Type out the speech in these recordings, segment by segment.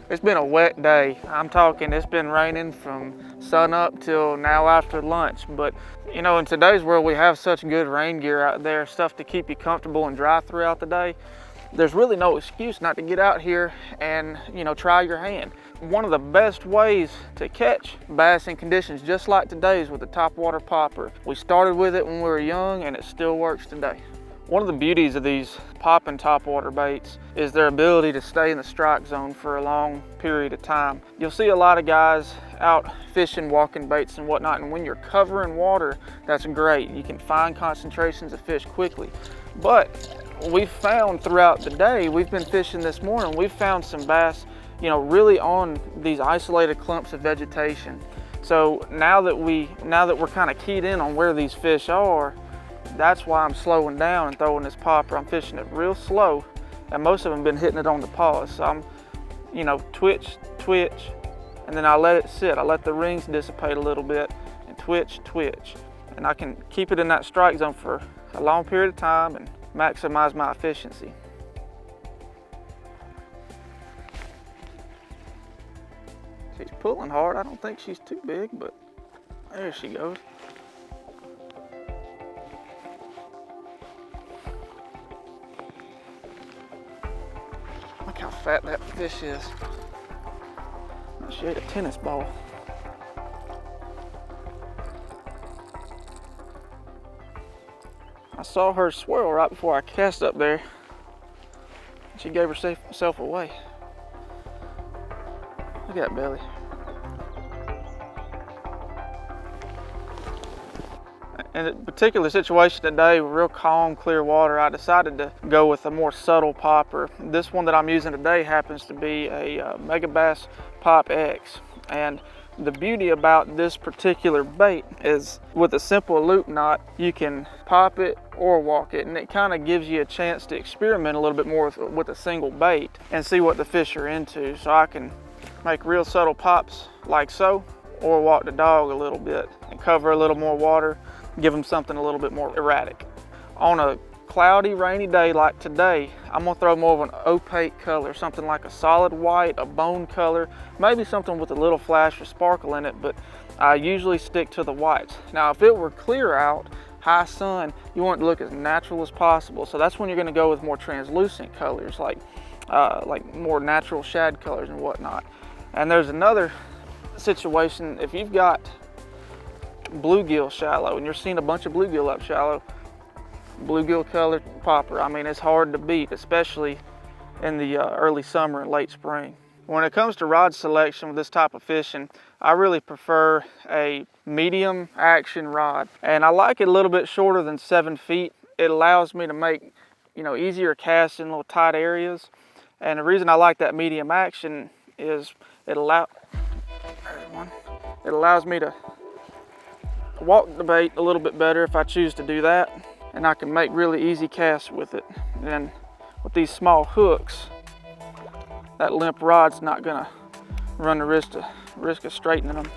It's been a wet day. I'm talking, it's been raining from sun up till now after lunch. But you know, in today's world, we have such good rain gear out there, stuff to keep you comfortable and dry throughout the day. There's really no excuse not to get out here and, you know, try your hand. One of the best ways to catch bass in conditions just like today's with the Topwater popper. We started with it when we were young and it still works today. One of the beauties of these popping topwater baits is their ability to stay in the strike zone for a long period of time. You'll see a lot of guys out fishing, walking baits and whatnot, and when you're covering water, that's great. You can find concentrations of fish quickly. But we've found throughout the day, we've been fishing this morning, we've found some bass, you know, really on these isolated clumps of vegetation. So now that we're kind of keyed in on where these fish are, that's why I'm slowing down and throwing this popper. I'm fishing it real slow, and most of them been hitting it on the pause. So I'm, you know, twitch, and then I let it sit. I let the rings dissipate a little bit, and twitch, and I can keep it in that strike zone for a long period of time and maximize my efficiency. She's pulling hard. I don't think she's too big, but there she goes. Look how fat that fish is. She ate a tennis ball. I saw her swirl right before I cast up there. She gave herself away. Look at that belly. In a particular situation today, real calm, clear water, I decided to go with a more subtle popper. This one that I'm using today happens to be a Mega Bass Pop X. And the beauty about this particular bait is with a simple loop knot, you can pop it or walk it, and it kind of gives you a chance to experiment a little bit more with a single bait and see what the fish are into. So I can make real subtle pops like so, or walk the dog a little bit and cover a little more water, give them something a little bit more erratic. On a cloudy, rainy day like today, I'm gonna throw more of an opaque color, something like a solid white, a bone color, maybe something with a little flash or sparkle in it, but I usually stick to the whites. Now, if it were clear out, high sun, you want it to look as natural as possible. So that's when you're gonna go with more translucent colors, like more natural shad colors and whatnot. And there's another situation, if you've got bluegill shallow and you're seeing a bunch of bluegill up shallow, bluegill colored popper, I mean, it's hard to beat, especially in the early summer and late spring. When it comes to rod selection with this type of fishing, I really prefer a medium action rod, and I like it a little bit shorter than 7 feet. It allows me to make, you know, easier casts in little tight areas. And the reason I like that medium action is it allows me to walk the bait a little bit better if I choose to do that, and I can make really easy casts with it. And with these small hooks, that limp rod's not gonna run the risk of straightening them.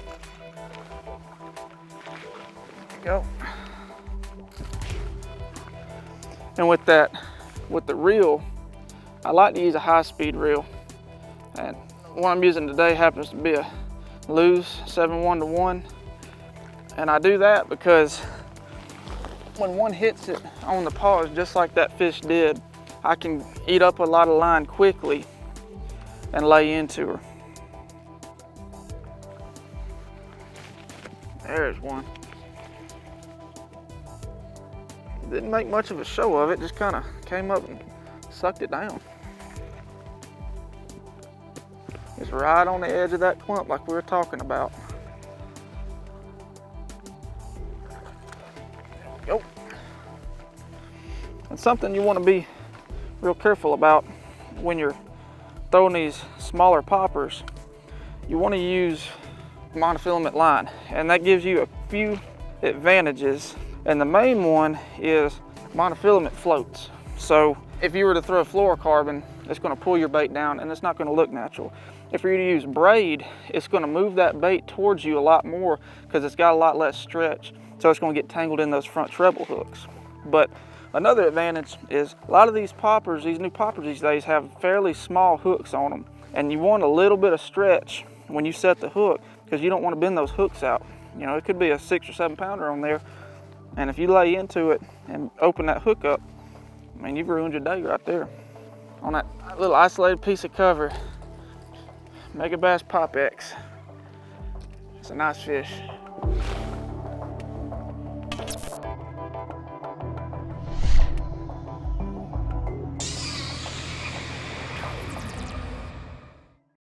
There we go. And with the reel, I like to use a high-speed reel, and what I'm using today happens to be a Lew's 7-1-1, and I do that because when one hits it on the pause, just like that fish did, I can eat up a lot of line quickly and lay into her. There's one. Didn't make much of a show of it, just kind of came up and sucked it down. It's right on the edge of that clump like we were talking about. There we go. And something you want to be real careful about when you're throwing these smaller poppers, you want to use monofilament line, and that gives you a few advantages. And the main one is monofilament floats. So if you were to throw fluorocarbon, it's going to pull your bait down and it's not going to look natural. If you're to use braid, it's going to move that bait towards you a lot more because it's got a lot less stretch. So it's going to get tangled in those front treble hooks. But another advantage is a lot of these poppers, these new poppers these days, have fairly small hooks on them. And you want a little bit of stretch when you set the hook, because you don't want to bend those hooks out. You know, it could be a 6 or 7 pounder on there, and if you lay into it and open that hook up, I mean, you've ruined your day right there. On that little isolated piece of cover, Megabass Pop X. It's a nice fish.